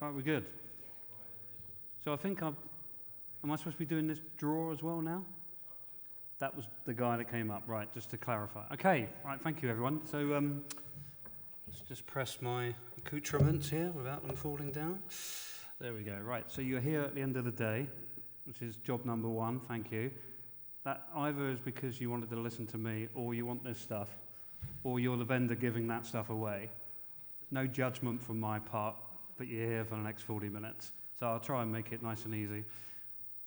Right, we're good. So I think am I supposed to be doing this draw as well now? That was the guy that came up, right, just to clarify. Okay, right, thank you everyone. So let's just press my accoutrements here without them falling down. There we go, right, so you're here at the end of the day, which is job number 1, thank you. That either is because you wanted to listen to me, or you want this stuff, or you're the vendor giving that stuff away. No judgment from my part, but you're here for the next 40 minutes. So I'll try and make it nice and easy,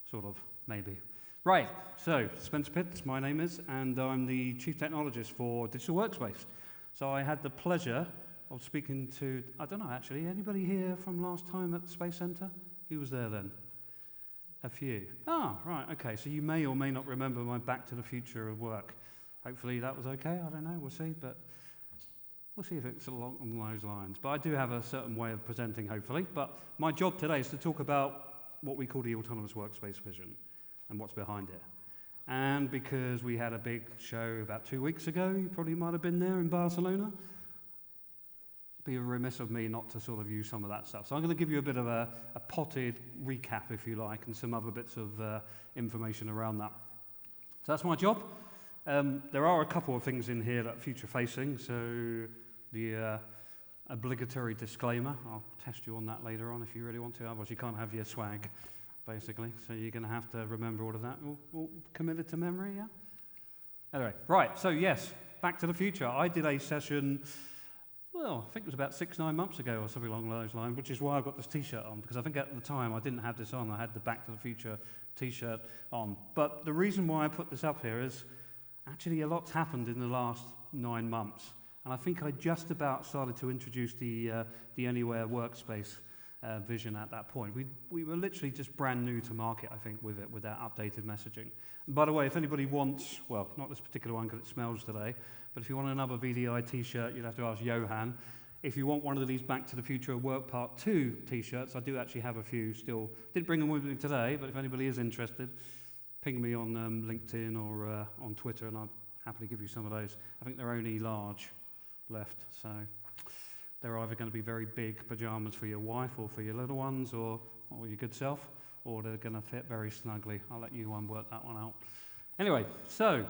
sort of, maybe. Right, so Spencer Pitts, my name is, and I'm the Chief Technologist for Digital Workspace. So I had the pleasure of speaking to, I don't know actually, anybody here from last time at the Space Center? Who was there then? A few. Ah, right, okay, so you may or may not remember my Back to the Future of work. Hopefully that was okay, I don't know, we'll see, but we'll see if it's along those lines. But I do have a certain way of presenting, hopefully. But my job today is to talk about what we call the Autonomous Workspace Vision and what's behind it. And because we had a big show about 2 weeks ago, you probably might have been there in Barcelona, it'd be remiss of me not to sort of use some of that stuff. So I'm going to give you a bit of a potted recap, if you like, and some other bits of information around that. So that's my job. There are a couple of things in here that are future-facing, so the obligatory disclaimer, I'll test you on that later on if you really want to, otherwise you can't have your swag, basically, so you're going to have to remember all of that. All committed to memory, yeah? Anyway, right, so yes, Back to the Future. I did a session, well, I think it was about 6-9 months ago or something along those lines, which is why I've got this t-shirt on, because I think at the time I didn't have this on, I had the Back to the Future t-shirt on. But the reason why I put this up here is actually a lot's happened in the last 9 months. And I think I just about started to introduce the Anywhere Workspace vision at that point. We were literally just brand new to market, I think, with it, with that updated messaging. And by the way, if anybody wants, well, not this particular one because it smells today, but if you want another VDI t-shirt, you'd have to ask Johan. If you want one of these Back to the Future Work Part 2 t-shirts, I do actually have a few still. Didn't bring them with me today, but if anybody is interested, ping me on LinkedIn or on Twitter, and I'll happily give you some of those. I think they're only large left, so they're either going to be very big pajamas for your wife or for your little ones or your good self, or they're going to fit very snugly. I'll let you work that one out. Anyway, so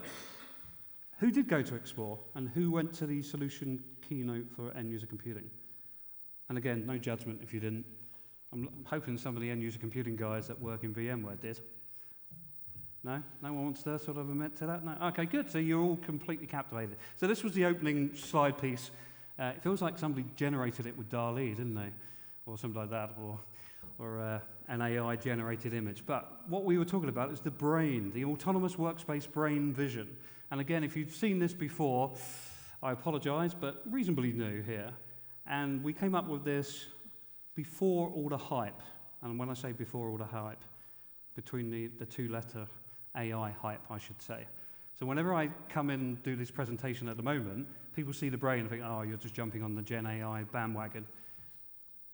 who did go to Explore, and who went to the solution keynote for end-user computing? And again, no judgment if you didn't. I'm hoping some of the end-user computing guys that work in VMware did. No? No one wants to sort of admit to that? No? Okay, good. So you're all completely captivated. So this was the opening slide piece. It feels like somebody generated it with DALL-E, didn't they? Or something like that, or an AI-generated image. But what we were talking about is the brain, the Autonomous Workspace Brain Vision. And again, if you've seen this before, I apologize, but reasonably new here. And we came up with this before all the hype. And when I say before all the hype, between the two-letter AI hype, I should say. So whenever I come in and do this presentation at the moment, people see the brain and think, oh, you're just jumping on the Gen AI bandwagon.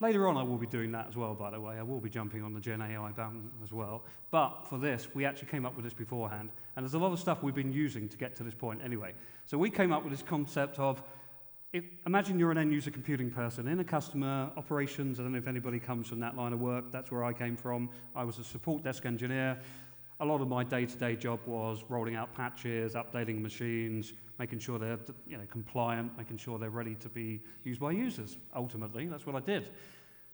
Later on, I will be doing that as well, by the way. I will be jumping on the Gen AI bandwagon as well. But for this, we actually came up with this beforehand. And there's a lot of stuff we've been using to get to this point anyway. So we came up with this concept of, imagine you're an end-user computing person in a customer operations. I don't know if anybody comes from that line of work. That's where I came from. I was a support desk engineer. A lot of my day-to-day job was rolling out patches, updating machines, making sure they're compliant, making sure they're ready to be used by users. Ultimately, that's what I did.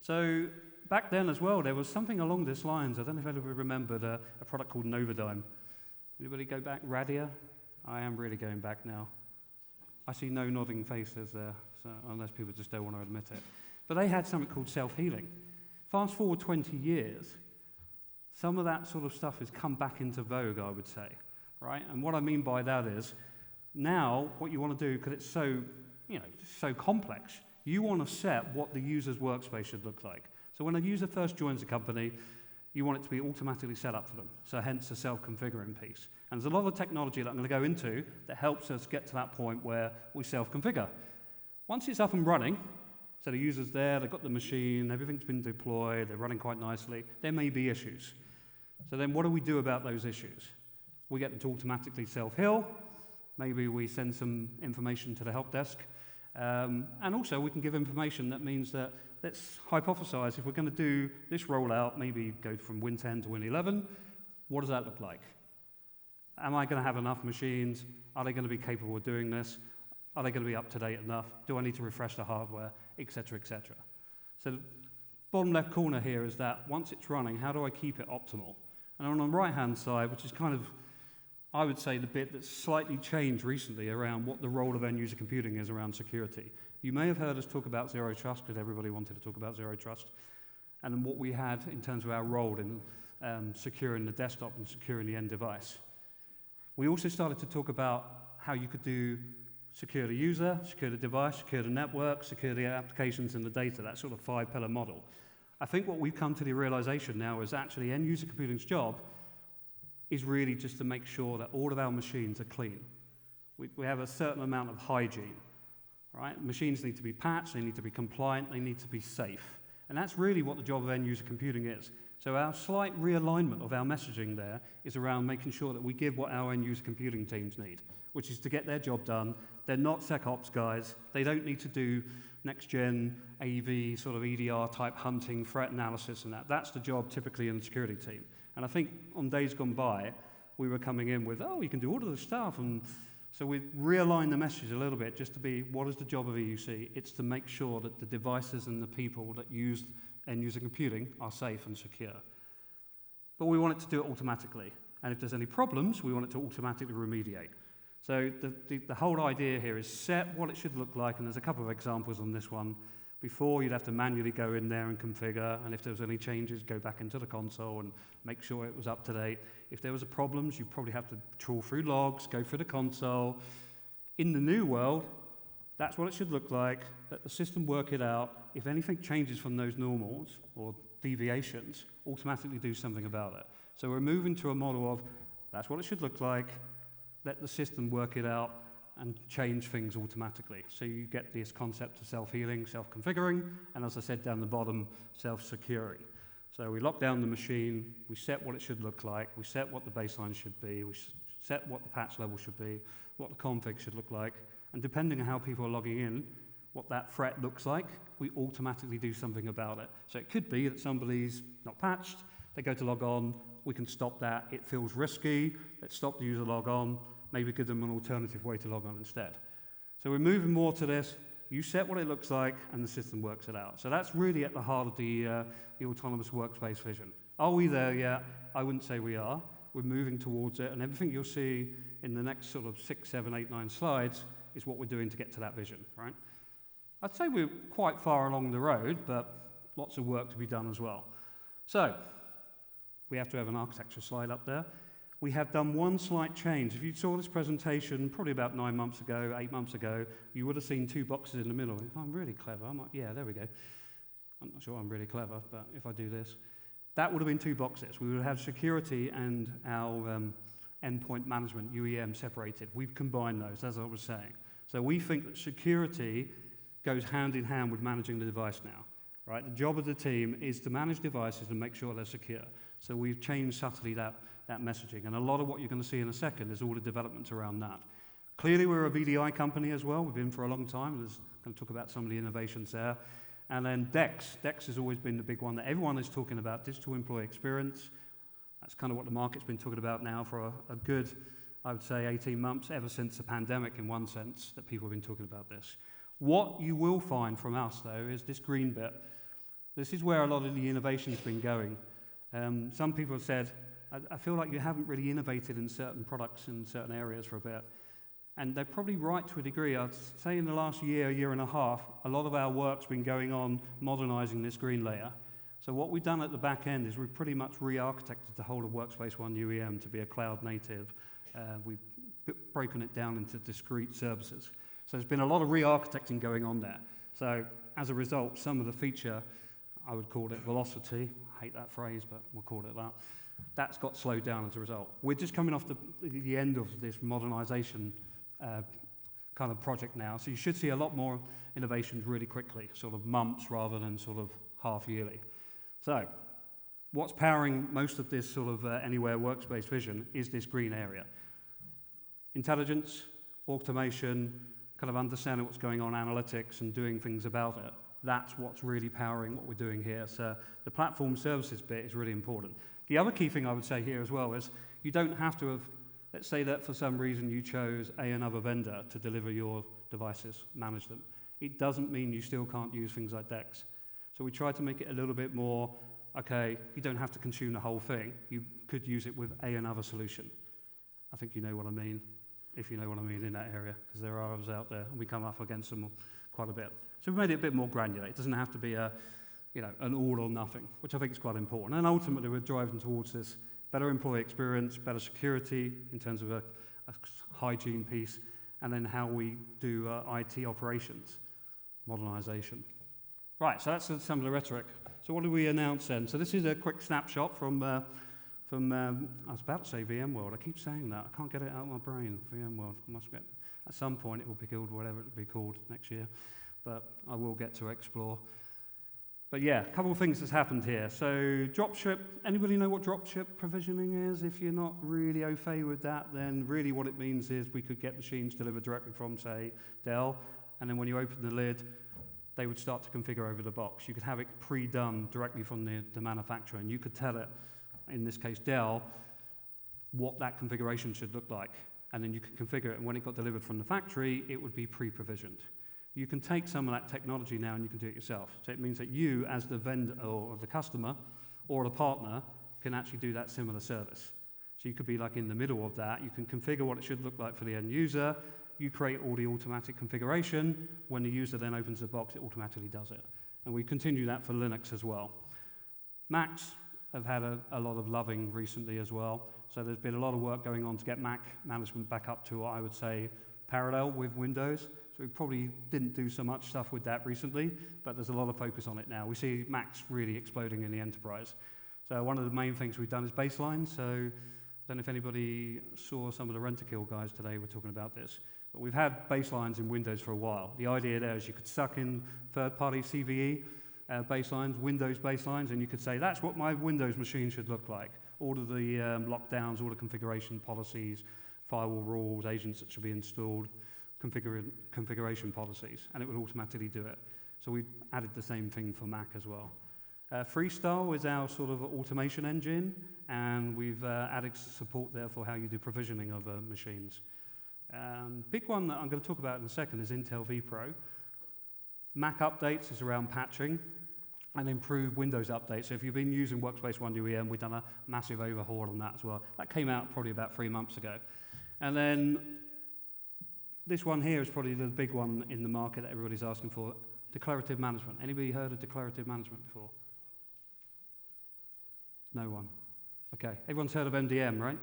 So back then as well, there was something along these lines. I don't know if anybody remembered a product called Novodyne. Anybody go back? Radia? I am really going back now. I see no nodding faces there, so unless people just don't want to admit it. But they had something called self-healing. Fast forward 20 years, some of that sort of stuff has come back into vogue, I would say, right? And what I mean by that is, now what you want to do, because it's so, so complex, you want to set what the user's workspace should look like. So when a user first joins a company, you want it to be automatically set up for them. So hence the self-configuring piece. And there's a lot of technology that I'm going to go into that helps us get to that point where we self-configure. Once it's up and running, so the user's there, they've got the machine, everything's been deployed, they're running quite nicely, there may be issues. So then what do we do about those issues? We get them to automatically self-heal. Maybe we send some information to the help desk. And also we can give information that means that let's hypothesize if we're going to do this rollout, maybe go from Win 10 to Win 11, what does that look like? Am I going to have enough machines? Are they going to be capable of doing this? Are they going to be up to date enough? Do I need to refresh the hardware, et cetera, et cetera? So the bottom left corner here is that once it's running, how do I keep it optimal? And on the right-hand side, which is kind of, I would say, the bit that's slightly changed recently around what the role of end-user computing is around security. You may have heard us talk about zero trust because everybody wanted to talk about zero trust, and what we had in terms of our role in securing the desktop and securing the end device. We also started to talk about how you could do secure the user, secure the device, secure the network, secure the applications and the data, that sort of five-pillar model. I think what we've come to the realization now is actually end-user computing's job is really just to make sure that all of our machines are clean. We have a certain amount of hygiene, right? Machines need to be patched, they need to be compliant, they need to be safe. And that's really what the job of end-user computing is. So our slight realignment of our messaging there is around making sure that we give what our end-user computing teams need, which is to get their job done. They're not SecOps guys. They don't need to do next-gen AV, sort of EDR type hunting, threat analysis and that. That's the job typically in the security team. And I think on days gone by, we were coming in with, oh, you can do all of this stuff. And so we realigned the message a little bit just to be, what is the job of EUC? It's to make sure that the devices and the people that use end-user computing are safe and secure. But we want it to do it automatically. And if there's any problems, we want it to automatically remediate. So the whole idea here is set what it should look like, and there's a couple of examples on this one. Before, you'd have to manually go in there and configure, and if there was any changes, go back into the console and make sure it was up to date. If there was a problems, you'd probably have to trawl through logs, go through the console. In the new world, that's what it should look like, let the system work it out. If anything changes from those normals or deviations, automatically do something about it. So we're moving to a model of, that's what it should look like, let the system work it out, and change things automatically. So you get this concept of self-healing, self-configuring, and as I said down the bottom, self-securing. So we lock down the machine, we set what it should look like, we set what the baseline should be, we set what the patch level should be, what the config should look like, and depending on how people are logging in, what that threat looks like, we automatically do something about it. So it could be that somebody's not patched, they go to log on, we can stop that, it feels risky, let's stop the user log on, maybe give them an alternative way to log on instead. So we're moving more to this, you set what it looks like and the system works it out. So that's really at the heart of the Autonomous Workspace Vision. Are we there yet? I wouldn't say we are. We're moving towards it, and everything you'll see in the next sort of 6, 7, 8, 9 slides is what we're doing to get to that vision, right? I'd say we're quite far along the road, but lots of work to be done as well. So, we have to have an architecture slide up there. We have done one slight change. If you saw this presentation probably about 9 months ago, 8 months ago, you would have seen 2 boxes in the middle. If I'm really clever, I'm like, yeah, there we go. I'm not sure I'm really clever, but if I do this, that would have been 2 boxes. We would have security and our endpoint management, UEM, separated. We've combined those, as I was saying. So we think that security goes hand in hand with managing the device now, right? The job of the team is to manage devices and make sure they're secure. So we've changed subtly that messaging. And a lot of what you're going to see in a second is all the developments around that. Clearly, we're a VDI company as well. We've been for a long time. I'm going to talk about some of the innovations there. And then DEX. DEX has always been the big one that everyone is talking about, digital employee experience. That's kind of what the market's been talking about now for a good, I would say, 18 months, ever since the pandemic in one sense, that people have been talking about this. What you will find from us, though, is this green bit. This is where a lot of the innovation's been going. Some people have said, I feel like you haven't really innovated in certain products in certain areas for a bit. And they're probably right to a degree. I'd say in the last year and a half, a lot of our work's been going on modernizing this green layer. So what we've done at the back end is we've pretty much re-architected the whole of Workspace ONE UEM to be a cloud native. We've broken it down into discrete services. So there's been a lot of re-architecting going on there. So as a result, some of the feature, I would call it velocity. I hate that phrase, but we'll call it that. That's got slowed down as a result. We're just coming off the end of this modernization kind of project now. So you should see a lot more innovations really quickly, sort of months rather than sort of half yearly. So what's powering most of this sort of anywhere workspace vision is this green area. Intelligence, automation, kind of understanding what's going on, analytics, and doing things about it. that's what's really powering what we're doing here. So the platform services bit is really important. The other key thing I would say here as well is you don't have to have, let's say that for some reason you chose another vendor to deliver your devices, manage them. It doesn't mean you still can't use things like DEX. So we try to make it a little bit more, okay, you don't have to consume the whole thing. You could use it with another solution. I think you know what I mean, if you know what I mean in that area, because there are others out there, and we come up against them quite a bit. So we made it a bit more granular. It doesn't have to be an all or nothing, which I think is quite important. And ultimately, we're driving towards this better employee experience, better security in terms of a hygiene piece, and then how we do IT operations, modernization. Right, so that's some of the rhetoric. So what did we announce then? So this is a quick snapshot from I was about to say VMworld. I keep saying that. I can't get it out of my brain. VMworld. At some point it will be called whatever it will be called next year. But I will get to explore. But yeah, a couple of things that's happened here. So dropship, anybody know what dropship provisioning is? If you're not really au fait with that, then really what it means is we could get machines delivered directly from, say, Dell, and then when you open the lid, they would start to configure over the box. You could have it pre-done directly from the manufacturer, and you could tell it, in this case Dell, what that configuration should look like. And then you could configure it, and when it got delivered from the factory, it would be pre-provisioned. You can take some of that technology now and you can do it yourself. So it means that you, as the vendor or the customer or the partner, can actually do that similar service. So you could be like in the middle of that. You can configure what it should look like for the end user. You create all the automatic configuration. When the user then opens the box, it automatically does it. And we continue that for Linux as well. Macs have had a lot of loving recently as well. So there's been a lot of work going on to get Mac management back up to what I would say parallel with Windows. So we probably didn't do so much stuff with that recently, but there's a lot of focus on it now. We see Macs really exploding in the enterprise. So one of the main things we've done is baseline. So I don't know if anybody saw some of the Rent-A-Kill guys today were talking about this. But we've had baselines in Windows for a while. The idea there is you could suck in third-party CVE baselines, Windows baselines, and you could say, that's what my Windows machine should look like. All of the lockdowns, all the configuration policies, firewall rules, agents that should be installed, configuration policies, and it would automatically do it. So we added the same thing for Mac as well. Freestyle is our sort of automation engine, and we've added support there for how you do provisioning of machines. Big one that I'm going to talk about in a second is Intel vPro. Mac updates is around patching and improved Windows updates. So if you've been using Workspace ONE UEM, we've done a massive overhaul on that as well. That came out probably about 3 months ago. And then this one here is probably the big one in the market that everybody's asking for, declarative management. Anybody heard of declarative management before? No one. Okay, everyone's heard of MDM, right?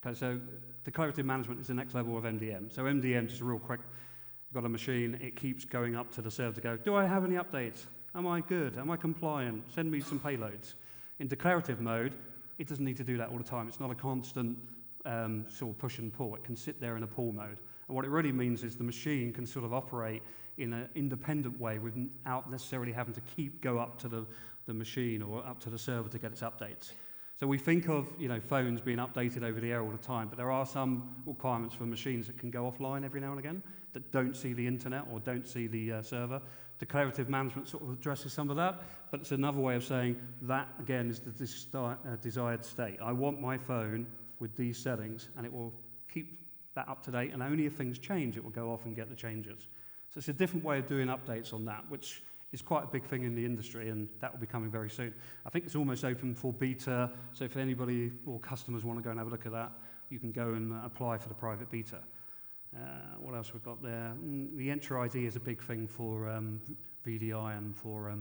Okay, so declarative management is the next level of MDM. So MDM, just real quick, you've got a machine, it keeps going up to the server to go, do I have any updates? Am I good? Am I compliant? Send me some payloads. In declarative mode, it doesn't need to do that all the time. It's not a constant sort of push and pull. It can sit there in a pull mode. And what it really means is the machine can sort of operate in an independent way without necessarily having to go up to the machine or up to the server to get its updates. So we think of phones being updated over the air all the time, but there are some requirements for machines that can go offline every now and again that don't see the internet or don't see the server. Declarative management sort of addresses some of that, but it's another way of saying that, again, is the desired state. I want my phone with these settings, and it will keep that up to date, and only if things change, it will go off and get the changes. So it's a different way of doing updates on that, which is quite a big thing in the industry, and that will be coming very soon. I think it's almost open for beta, so if anybody or customers want to go and have a look at that, you can go and apply for the private beta. What else we've got there? The Entra ID is a big thing for VDI and for,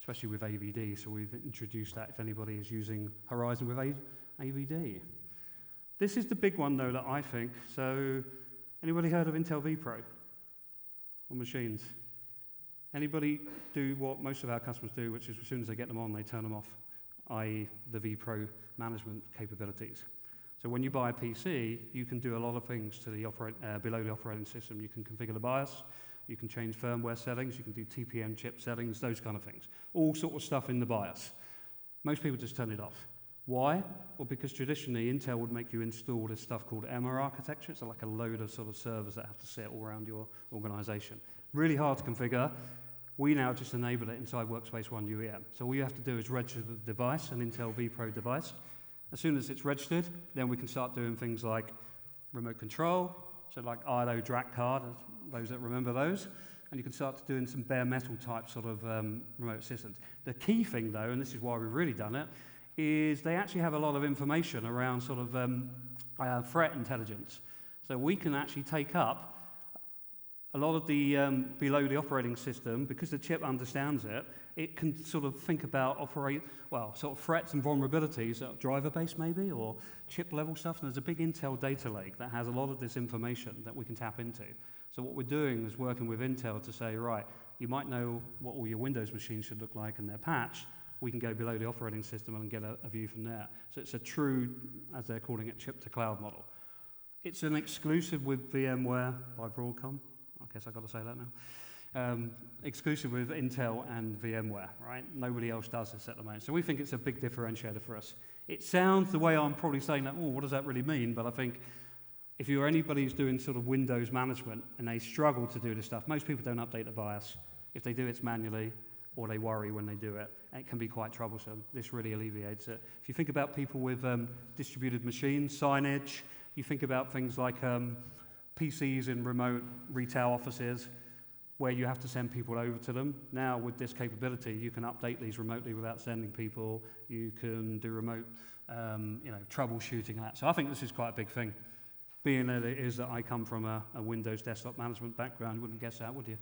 especially with AVD, so we've introduced that if anybody is using Horizon with AVD. This is the big one, though, that I think. So, anybody heard of Intel vPro on machines? Anybody do what most of our customers do, which is as soon as they get them on, they turn them off, i.e. the vPro management capabilities. So when you buy a PC, you can do a lot of things to the below the operating system. You can configure the BIOS, you can change firmware settings, you can do TPM chip settings, those kind of things. All sort of stuff in the BIOS. Most people just turn it off. Why? Well, because traditionally Intel would make you install this stuff called EMA architecture. It's like a load of sort of servers that have to sit all around your organization. Really hard to configure. We now just enable it inside Workspace ONE UEM. So all you have to do is register the device, an Intel vPro device. As soon as it's registered, then we can start doing things like remote control, so like ILO DRAC card, those that remember those, and you can start doing some bare metal type sort of remote assistance. The key thing though, and this is why we've really done it, is they actually have a lot of information around sort of threat intelligence. So we can actually take up a lot of the below the operating system, because the chip understands it, it can sort of think about sort of threats and vulnerabilities at driver base maybe, or chip level stuff. And there's a big Intel data lake that has a lot of this information that we can tap into. So what we're doing is working with Intel to say, right, you might know what all your Windows machines should look like and they're patched. We can go below the operating system and get a view from there. So it's a true, as they're calling it, chip to cloud model. It's an exclusive with VMware by Broadcom. I guess I've got to say that now. Exclusive with Intel and VMware, right? Nobody else does this at the moment. So we think it's a big differentiator for us. It sounds the way I'm probably saying that, what does that really mean? But I think if you're anybody who's doing sort of Windows management and they struggle to do this stuff, most people don't update the BIOS. If they do, it's manually, or they worry when they do it. And it can be quite troublesome. This really alleviates it. If you think about people with distributed machines, signage, you think about things like PCs in remote retail offices where you have to send people over to them. Now with this capability, you can update these remotely without sending people. You can do remote troubleshooting and that. So I think this is quite a big thing. Being that it is that I come from a Windows desktop management background, you wouldn't guess that, would you?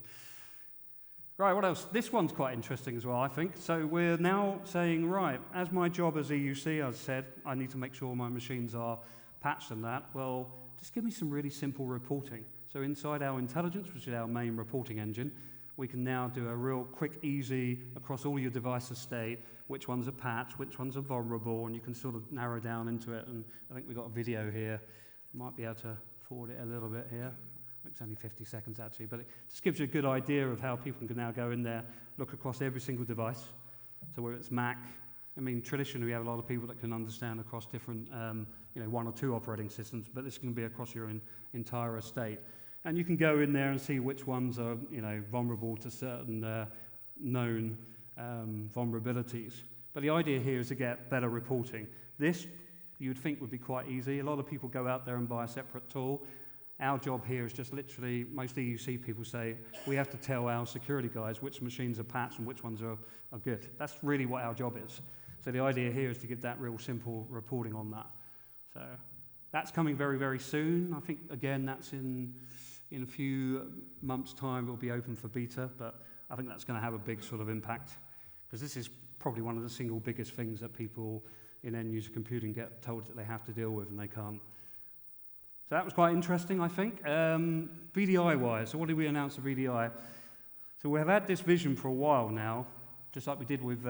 Right, what else? This one's quite interesting as well, I think. So we're now saying, right, as my job as EUC, as I said, I need to make sure my machines are patched and that. Well, just give me some really simple reporting. So inside our intelligence, which is our main reporting engine, we can now do a real quick, easy, across all your device estate, which ones are patched, which ones are vulnerable, and you can sort of narrow down into it. And I think we've got a video here. Might be able to forward it a little bit here. It's only 50 seconds actually, but it just gives you a good idea of how people can now go in there, look across every single device. So whether it's Mac, I mean, traditionally we have a lot of people that can understand across different, one or two operating systems, but this can be across your entire estate. And you can go in there and see which ones are, vulnerable to certain known vulnerabilities. But the idea here is to get better reporting. This, you would think, would be quite easy. A lot of people go out there and buy a separate tool. Our job here is just literally, most EUC people say, we have to tell our security guys which machines are patched and which ones are good. That's really what our job is. So the idea here is to get that real simple reporting on that. So that's coming very, very soon. I think, again, that's in a few months' time. It'll be open for beta, but I think that's going to have a big sort of impact, because this is probably one of the single biggest things that people in end-user computing get told that they have to deal with, and they can't. So that was quite interesting, I think. VDI-wise, so what did we announce at VDI? So we have had this vision for a while now, just like we did with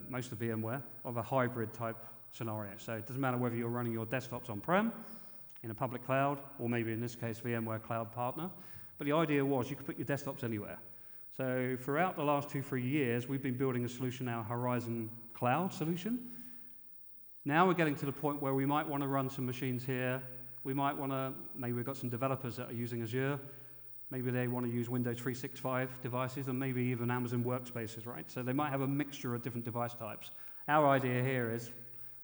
most of VMware, of a hybrid type scenario. So it doesn't matter whether you're running your desktops on-prem, in a public cloud, or maybe in this case, VMware Cloud Partner. But the idea was you could put your desktops anywhere. So throughout the last 2-3 years, we've been building a solution, our Horizon Cloud solution. Now we're getting to the point where we might want to run some machines here. We might want to, maybe we've got some developers that are using Azure. Maybe they want to use Windows 365 devices, and maybe even Amazon Workspaces, right? So they might have a mixture of different device types. Our idea here is,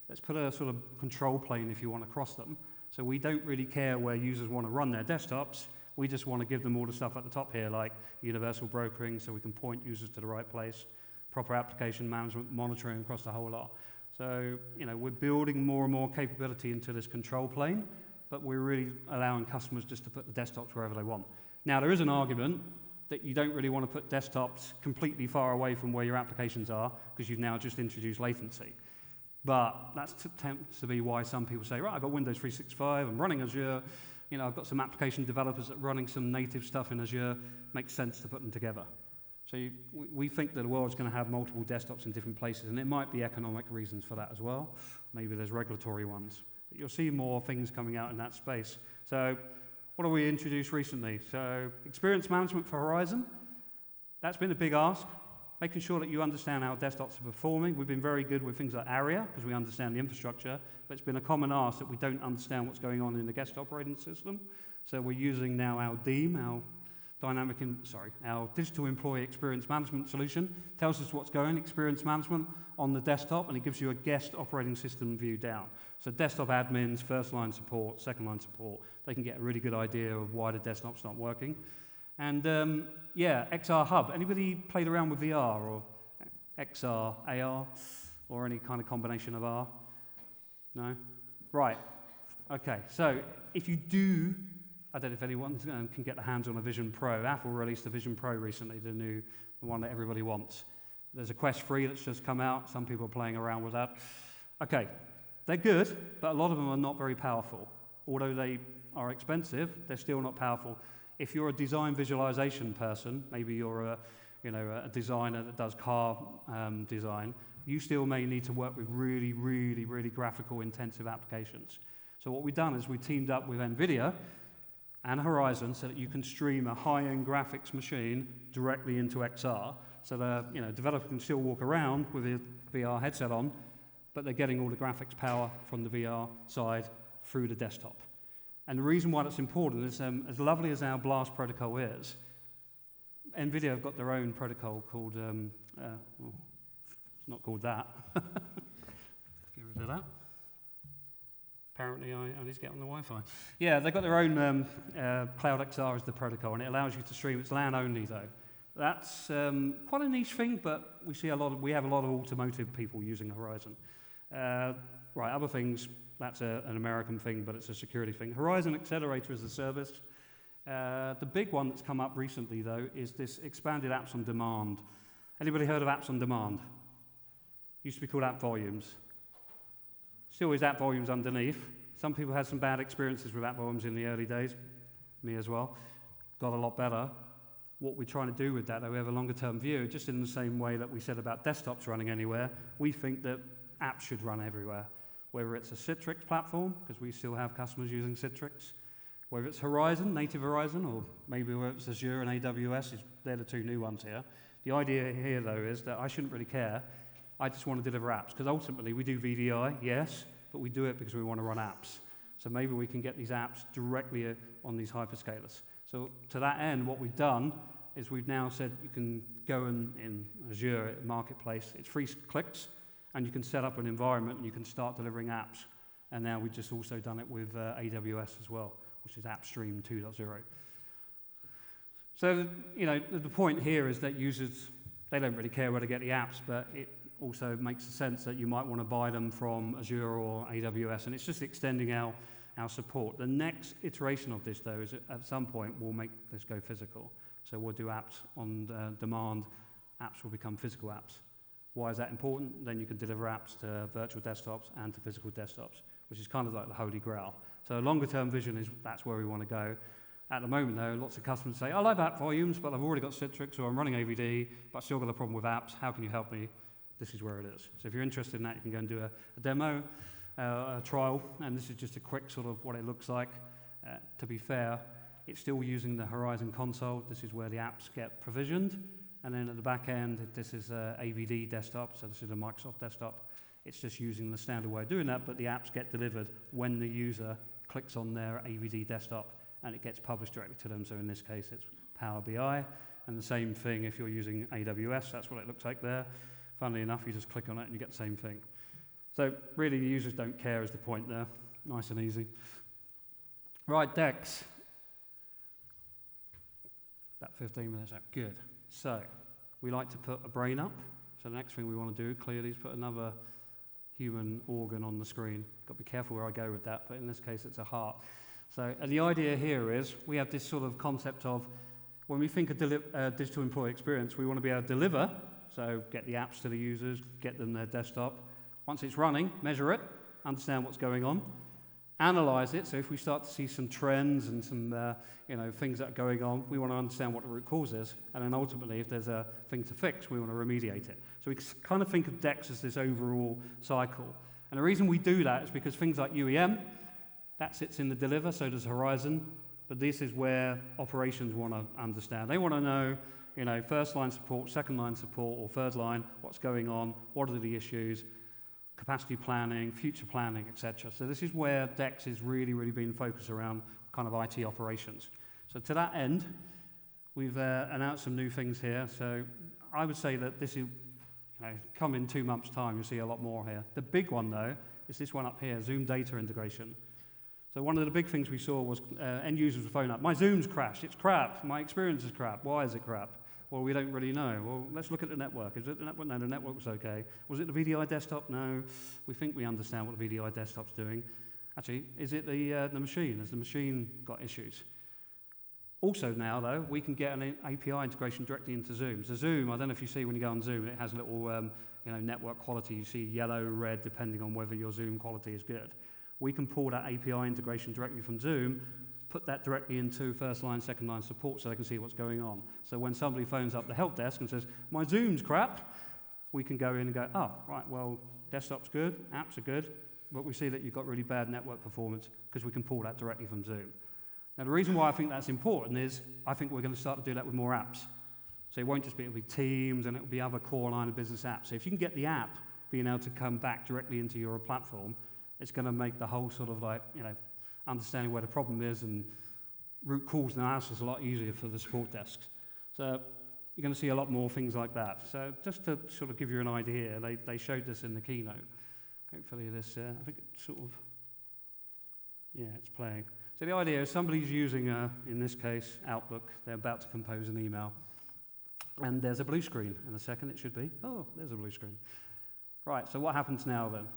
let's put a sort of control plane, if you want, across them. So we don't really care where users want to run their desktops. We just want to give them all the stuff at the top here, like universal brokering, so we can point users to the right place, proper application management, monitoring across the whole lot. So, we're building more and more capability into this control plane, but we're really allowing customers just to put the desktops wherever they want. Now, there is an argument that you don't really want to put desktops completely far away from where your applications are, because you've now just introduced latency. But that tends to be why some people say, right, I've got Windows 365, I'm running Azure, I've got some application developers that are running some native stuff in Azure, makes sense to put them together. So we think that the world's going to have multiple desktops in different places, and it might be economic reasons for that as well. Maybe there's regulatory ones. But you'll see more things coming out in that space. So what have we introduced recently? So experience management for Horizon. That's been a big ask, making sure that you understand how desktops are performing. We've been very good with things like ARIA, because we understand the infrastructure, but it's been a common ask that we don't understand what's going on in the guest operating system. So we're using now our DEAM, our our digital employee experience management solution tells us what's going, experience management on the desktop, and it gives you a guest operating system view down. So desktop admins, first line support, second line support, they can get a really good idea of why the desktop's not working. And XR Hub. Anybody played around with VR or XR, AR, or any kind of combination of R? No? Right. Okay, so if you do, I don't know if anyone can get their hands on a Vision Pro. Apple released the Vision Pro recently, the one that everybody wants. There's a Quest 3 that's just come out. Some people are playing around with that. Okay, they're good, but a lot of them are not very powerful. Although they are expensive, they're still not powerful. If you're a design visualization person, maybe you're a designer that does car design, you still may need to work with really, really, really graphical intensive applications. So what we've done is we teamed up with NVIDIA and Horizon so that you can stream a high-end graphics machine directly into XR. So the developer can still walk around with a VR headset on, but they're getting all the graphics power from the VR side through the desktop. And the reason why that's important is, as lovely as our BLAST protocol is, NVIDIA have got their own protocol called, it's not called that. Get rid of that. Apparently I need to get on the Wi-Fi. Yeah, they've got their own Cloud XR as the protocol, and it allows you to stream. It's LAN only though. That's quite a niche thing, but we have a lot of automotive people using Horizon. Right, other things, that's an American thing, but it's a security thing. Horizon Accelerator is a service. The big one that's come up recently, though, is this expanded apps on demand. Anybody heard of apps on demand? Used to be called app volumes. Still is app volumes underneath. Some people had some bad experiences with app volumes in the early days, me as well. Got a lot better. What we're trying to do with that, though, we have a longer-term view, just in the same way that we said about desktops running anywhere, we think that apps should run everywhere. Whether it's a Citrix platform, because we still have customers using Citrix, whether it's Horizon, native Horizon, or maybe whether it's Azure and AWS, they're the two new ones here. The idea here, though, is that I shouldn't really care. I just want to deliver apps, because ultimately we do VDI, yes, but we do it because we want to run apps. So maybe we can get these apps directly on these hyperscalers. So to that end, what we've done is we've now said you can go in Azure Marketplace, it's free clicks, and you can set up an environment and you can start delivering apps. And now we've just also done it with AWS as well, which is AppStream 2.0. So, the point here is that users, they don't really care where to get the apps, but it also makes sense that you might want to buy them from Azure or AWS, and it's just extending our support. The next iteration of this, though, is at some point we'll make this go physical. So we'll do apps on demand. Apps will become physical apps. Why is that important? Then you can deliver apps to virtual desktops and to physical desktops, which is kind of like the holy grail. So a longer-term vision is that's where we want to go. At the moment, though, lots of customers say, I love app volumes, but I've already got Citrix or I'm running AVD, but I've still got a problem with apps. How can you help me? This is where it is. So if you're interested in that, you can go and do a demo, a trial, and this is just a quick sort of what it looks like. To be fair, it's still using the Horizon console. This is where the apps get provisioned. And then at the back end, this is AVD desktop, so this is a Microsoft desktop. It's just using the standard way of doing that, but the apps get delivered when the user clicks on their AVD desktop, and it gets published directly to them. So in this case, it's Power BI. And the same thing if you're using AWS, that's what it looks like there. Funnily enough, you just click on it and you get the same thing. So really, the users don't care is the point there. Nice and easy. Right, Dex. About 15 minutes out. Good. So we like to put a brain up. So the next thing we want to do, clearly, is put another human organ on the screen. Got to be careful where I go with that, but in this case, it's a heart. So the idea here is we have this sort of concept of when we think of digital employee experience, we want to be able to deliver, so get the apps to the users, get them their desktop. Once it's running, measure it, understand what's going on, analyze it. So if we start to see some trends and some things that are going on, we want to understand what the root cause is. And then ultimately, if there's a thing to fix, we want to remediate it. So we kind of think of DEX as this overall cycle. And the reason we do that is because things like UEM, that sits in the deliver, so does Horizon. But this is where operations want to understand. They want to know, first line support, second line support, or third line, what's going on, what are the issues, capacity planning, future planning, etc. So this is where DEX is really, really being focused around kind of IT operations. So to that end, we've announced some new things here. So I would say that this is, come in 2 months' time, you'll see a lot more here. The big one, though, is this one up here, Zoom data integration. So one of the big things we saw was end users would phone up. My Zoom's crashed. It's crap. My experience is crap. Why is it crap? Well, we don't really know. Well, let's look at the network. Is it the network? No, the network was okay. Was it the VDI desktop? No. We think we understand what the VDI desktop's doing. Actually, is it the machine? Has the machine got issues? Also now, though, we can get an API integration directly into Zoom. So Zoom, I don't know if you see when you go on Zoom, it has a little network quality. You see yellow, red, depending on whether your Zoom quality is good. We can pull that API integration directly from Zoom, put that directly into first line, second line support so they can see what's going on. So when somebody phones up the help desk and says, my Zoom's crap, we can go in and go, oh, right, well, desktop's good, apps are good, but we see that you've got really bad network performance because we can pull that directly from Zoom. Now, the reason why I think that's important is I think we're going to start to do that with more apps. So it won't just be, it'll be Teams and it'll be other core line of business apps. So if you can get the app being able to come back directly into your platform, it's going to make the whole sort of understanding where the problem is and root cause analysis a lot easier for the support desks. So you're going to see a lot more things like that. So just to sort of give you an idea, they showed this in the keynote. Hopefully this, I think it's sort of, it's playing. So the idea is somebody's using, in this case, Outlook. They're about to compose an email. And there's a blue screen. In a second it should be. Oh, there's a blue screen. Right, so what happens now then?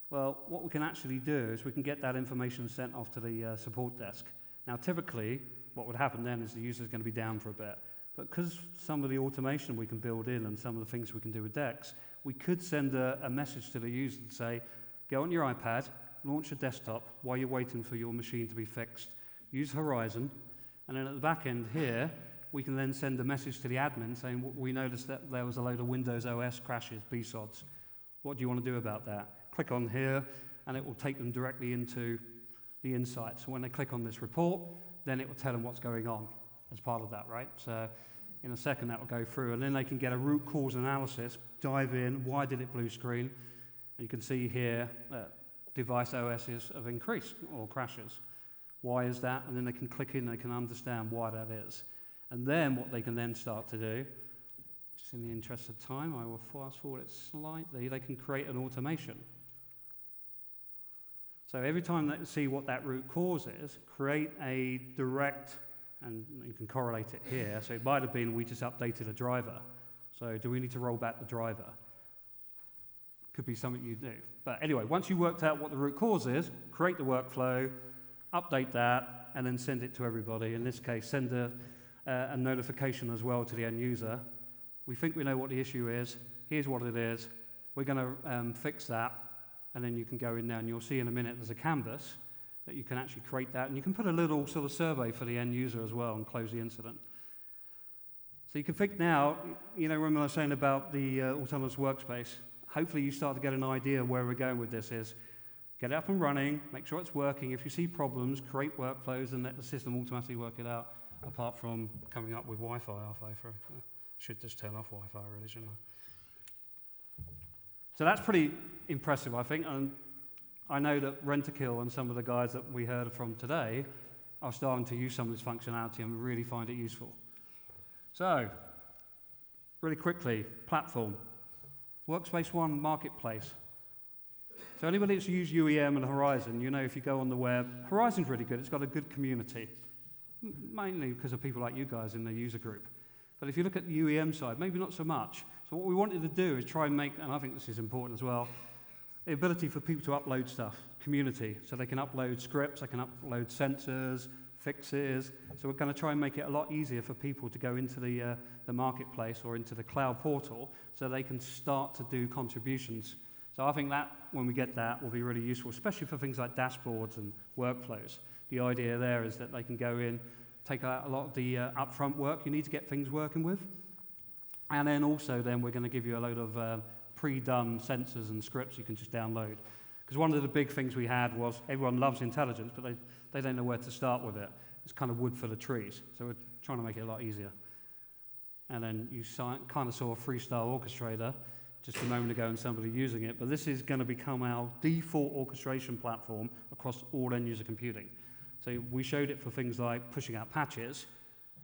Well, what we can actually do is we can get that information sent off to the support desk. Now, typically, what would happen then is the user's going to be down for a bit. But because some of the automation we can build in and some of the things we can do with decks, we could send a message to the user to say, go on your iPad, launch a desktop while you're waiting for your machine to be fixed. Use Horizon, and then at the back end here, we can then send a message to the admin saying, we noticed that there was a load of Windows OS crashes, BSODs. What do you want to do about that? Click on here, and it will take them directly into the insights. So when they click on this report, then it will tell them what's going on as part of that, right? So in a second, that will go through, and then they can get a root cause analysis, dive in, why did it blue screen? And you can see here that device OSs have increased or crashes. Why is that? And then they can click in, they can understand why that is. And then what they can then start to do, just in the interest of time, I will fast forward it slightly, they can create an automation. So every time they see what that root cause is, create a direct, and you can correlate it here, so it might have been we just updated a driver. So do we need to roll back the driver? Could be something you do. But anyway, once you worked out what the root cause is, create the workflow, update that, and then send it to everybody. In this case, send a notification as well to the end user. We think we know what the issue is. Here's what it is. We're going to fix that. And then you can go in there and you'll see in a minute there's a canvas that you can actually create that. And you can put a little sort of survey for the end user as well and close the incident. So you can think now, when I was saying about the Autonomous Workspace, hopefully you start to get an idea of where we're going with this is get it up and running, make sure it's working. If you see problems, create workflows and let the system automatically work it out, apart from coming up with Wi-Fi halfway through. Should just turn off Wi-Fi really, shouldn't I? So that's pretty impressive, I think, and I know that Rent-A-Kill and some of the guys that we heard from today are starting to use some of this functionality and really find it useful. So, really quickly, platform. Workspace ONE Marketplace. So anybody that's used UEM and Horizon, if you go on the web, Horizon's really good. It's got a good community, mainly because of people like you guys in the user group. But if you look at the UEM side, maybe not so much. So what we wanted to do is try and make, and I think this is important as well, the ability for people to upload stuff, community. So they can upload scripts, they can upload sensors, fixes. So we're going to try and make it a lot easier for people to go into the marketplace or into the cloud portal so they can start to do contributions. So I think that, when we get that, will be really useful, especially for things like dashboards and workflows. The idea there is that they can go in, take out a lot of the upfront work you need to get things working with. And then also then we're going to give you a load of pre-done sensors and scripts you can just download. Because one of the big things we had was everyone loves intelligence, but they don't know where to start with it. It's kind of wood for the trees. So we're trying to make it a lot easier. And then you kind of saw a freestyle orchestrator just a moment ago and somebody using it. But this is going to become our default orchestration platform across all end-user computing. So we showed it for things like pushing out patches.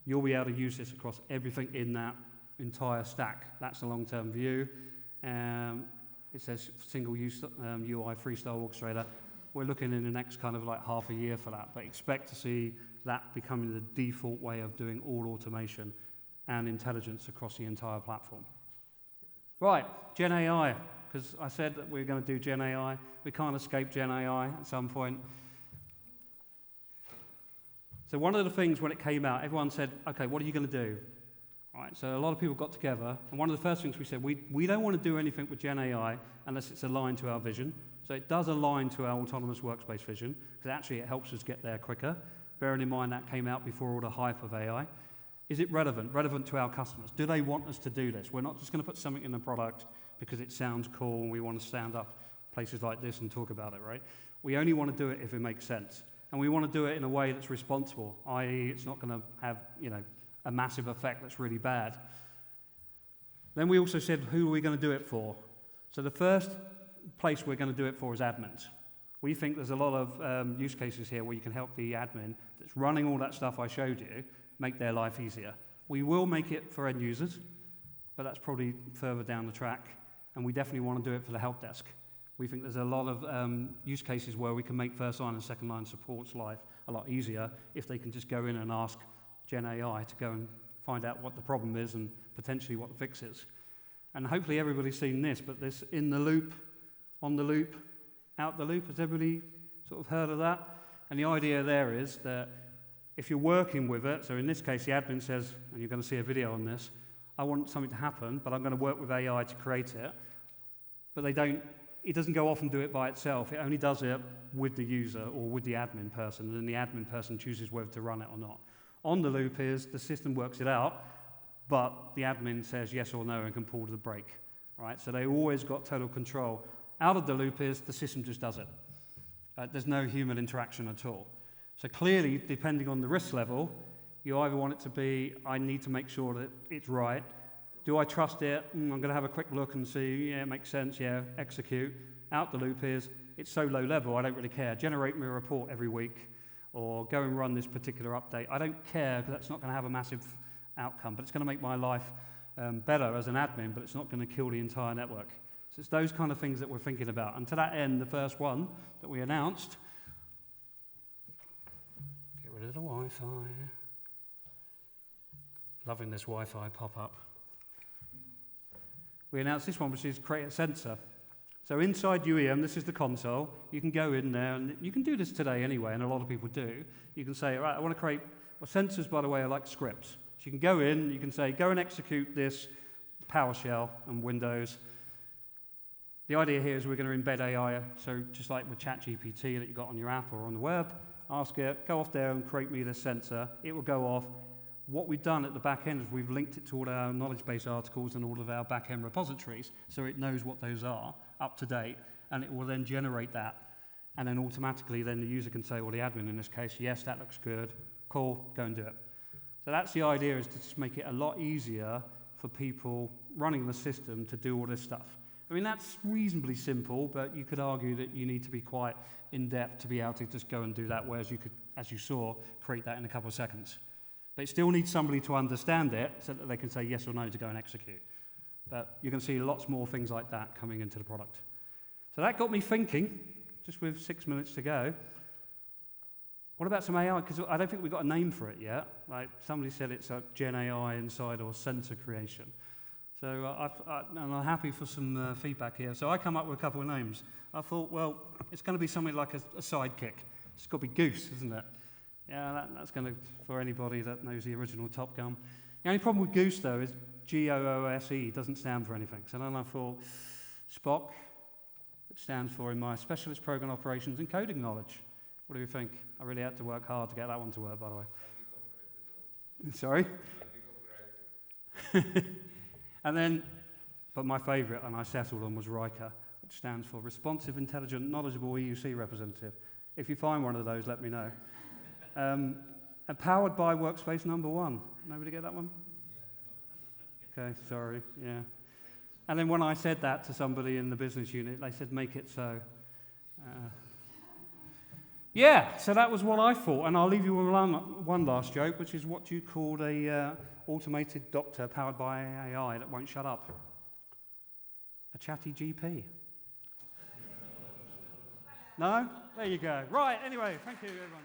you'll be able to use this across everything in that entire stack. That's the long-term view. It says single-use UI freestyle orchestrator. We're looking in the next kind of like half a year for that, but expect to see that becoming the default way of doing all automation and intelligence across the entire platform. Right, Gen AI, because I said that we were going to do Gen AI. We can't escape Gen AI at some point. So one of the things when it came out, everyone said, okay, what are you going to do? Right, so a lot of people got together, and one of the first things we said, we don't want to do anything with Gen AI unless it's aligned to our vision. So it does align to our Autonomous Workspace Vision, because actually it helps us get there quicker. Bearing in mind that came out before all the hype of AI. Is it relevant? Relevant to our customers? Do they want us to do this? We're not just going to put something in the product because it sounds cool and we want to stand up places like this and talk about it, right? We only want to do it if it makes sense. And we want to do it in a way that's responsible, i.e. it's not going to have, a massive effect that's really bad. Then we also said, who are we going to do it for? So the first place we're going to do it for is admins. We think there's a lot of use cases here where you can help the admin that's running all that stuff I showed you make their life easier. We will make it for end users, but that's probably further down the track, and we definitely want to do it for the help desk. We think there's a lot of use cases where we can make first line and second line support's life a lot easier if they can just go in and ask Gen AI to go and find out what the problem is and potentially what the fix is. And hopefully everybody's seen this, but this in the loop, on the loop, out the loop, has everybody sort of heard of that? And the idea there is that if you're working with it, so in this case the admin says, and you're going to see a video on this, I want something to happen, but I'm going to work with AI to create it. But it doesn't go off and do it by itself. It only does it with the user or with the admin person, and then the admin person chooses whether to run it or not. On the loop is the system works it out, but the admin says yes or no and can pull the brake. Right? So they always got total control. Out of the loop is the system just does it. There's no human interaction at all. So clearly, depending on the risk level, you either want it to be, I need to make sure that it's right. Do I trust it? I'm going to have a quick look and see, yeah, it makes sense, yeah, execute. Out the loop is, it's so low level, I don't really care. Generate me a report every week, or go and run this particular update. I don't care, because that's not going to have a massive outcome, but it's going to make my life better as an admin, but it's not going to kill the entire network. So it's those kind of things that we're thinking about. And to that end, the first one that we announced, get rid of the Wi-Fi. Loving this Wi-Fi pop-up. We announced this one, which is create a sensor. So inside UEM, this is the console. You can go in there, and you can do this today anyway, and a lot of people do. You can say, right, I want to create, well, sensors, by the way, are like scripts. So you can go in, you can say, go and execute this PowerShell and Windows. The idea here is we're going to embed AI, so just like with ChatGPT that you got on your app or on the web, ask it, go off there and create me this sensor. It will go off. What we've done at the back end is we've linked it to all our knowledge base articles and all of our back end repositories, so it knows what those are, up to date, and it will then generate that. And then automatically then the user can say, well, the admin in this case, yes, that looks good, cool, go and do it. So that's the idea, is to just make it a lot easier for people running the system to do all this stuff. I mean, that's reasonably simple, but you could argue that you need to be quite in-depth to be able to just go and do that, whereas you could, as you saw, create that in a couple of seconds. But it still needs somebody to understand it so that they can say yes or no to go and execute. But you're going to see lots more things like that coming into the product. So that got me thinking, just with 6 minutes to go, what about some AI? Because I don't think we've got a name for it yet. Like somebody said it's a Gen AI inside or sensor creation. So I'm happy for some feedback here. So I come up with a couple of names. I thought, well, it's going to be something like a sidekick. It's got to be Goose, isn't it? Yeah, that's going to, for anybody that knows the original Top Gun. The only problem with Goose, though, is GOOSE doesn't stand for anything. So then I thought Spock, which stands for in my Specialist Program Operations and Coding Knowledge. What do you think? I really had to work hard to get that one to work, by the way. Sorry? And then, but my favourite, and I settled on, was Riker, which stands for Responsive, Intelligent, Knowledgeable EUC Representative. If you find one of those, let me know. And powered by Workspace number 1. Nobody get that one? Okay, sorry, yeah. And then when I said that to somebody in the business unit, they said, make it so. Yeah, so that was what I thought, and I'll leave you with one last joke, which is what you called a automated doctor powered by AI that won't shut up. A chatty GP. No? There you go. Right, anyway, thank you, everyone.